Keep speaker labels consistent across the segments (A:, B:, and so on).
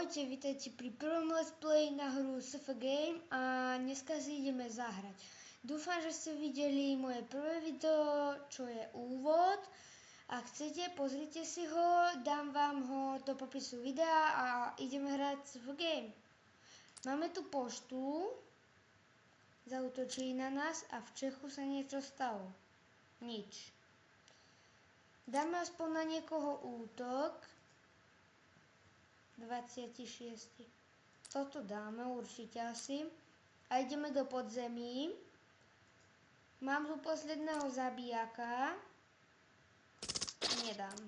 A: Ahojte, vítajte pri prvom let's play na hru SF Game a dneska si ideme zahrať. Dúfam, že ste videli moje prvé video, čo je úvod. Ak chcete, pozrite si ho, dám vám ho do popisu videa a ideme hrať SF Game. Máme tu poštu, zaútočili na nás a v Čechu sa niečo stalo. Nič. Dáme aspoň na niekoho útok. 26. Toto dáme určite asi. A ideme do podzemí. Mám tu posledného zabijaka. Nedám.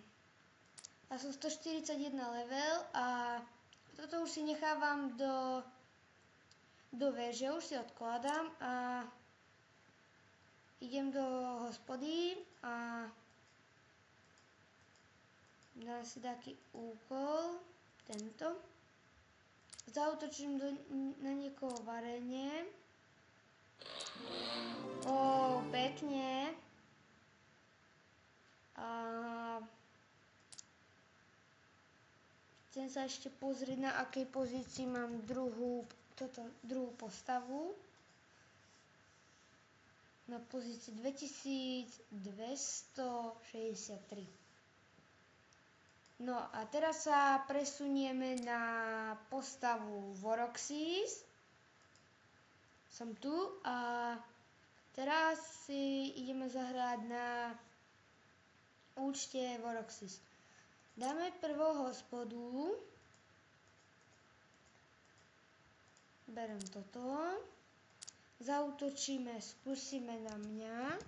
A: A som 141 level a toto už si nechávam do veže, už si odkladám a idem do hospody a dám si taký úkol. Tento. Zaútočím na niekoho v aréne. Pekne. A chcem sa ešte pozrieť, na akej pozícii mám druhú postavu. Na pozícii 2263. No a teraz sa presunieme na postavu Voroxis. Som tu a teraz si ideme zahrať na účte Voroxis. Dáme prvou hospodu. Berem toto. Zaútočíme, skúsime na mňa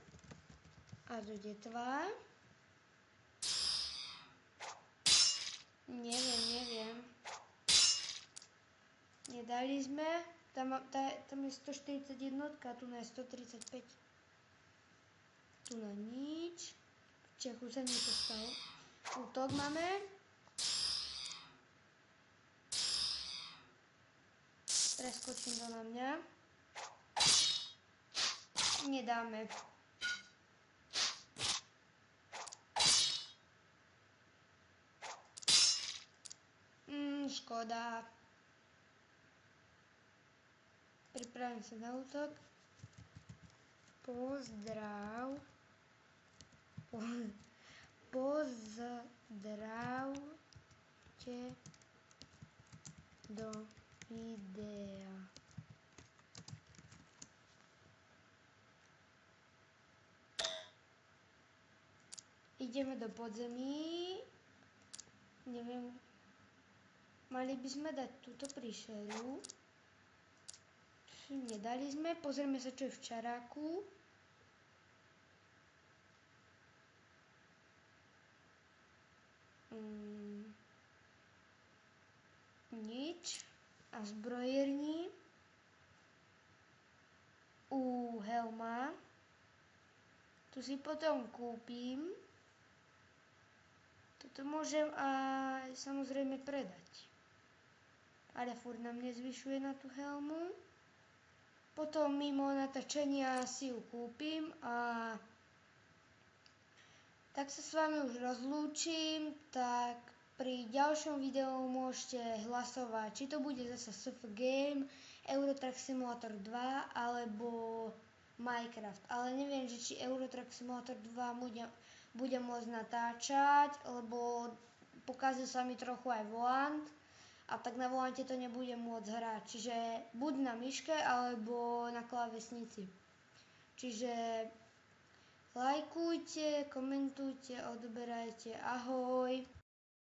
A: a do detva. Neviem. Nedali sme. Tam je 141, tu je 135. Tu na nič. V Čechu sa niečo stalo. Útok máme. Preskočím to na mňa. Nedáme. Škoda. Pripravím sa na útok. Pozdravte do videa. Ideme do podzemí. Neviem. Mali by sme dať túto príšeru. Nedali sme. Pozrieme sa, čo je v čaráku. Nič. A zbrojerní. Helma. Tu si potom kúpim. Toto môžem aj samozrejme predať. Ale furt nám nezvyšuje na tú helmu. Potom mimo natáčania si ju kúpim a tak sa s vami už rozlúčim. Tak pri ďalšom videu môžete hlasovať, či to bude zase SF Game, Euro Truck Simulator 2 alebo Minecraft. Ale neviem, že či Euro Truck Simulator 2 budem môcť natáčať, lebo pokazil sa mi trochu aj volant. A tak na volante to nebudem môcť hrať. Čiže buď na myške, alebo na klávesnici. Čiže lajkujte, komentujte, odoberajte. Ahoj.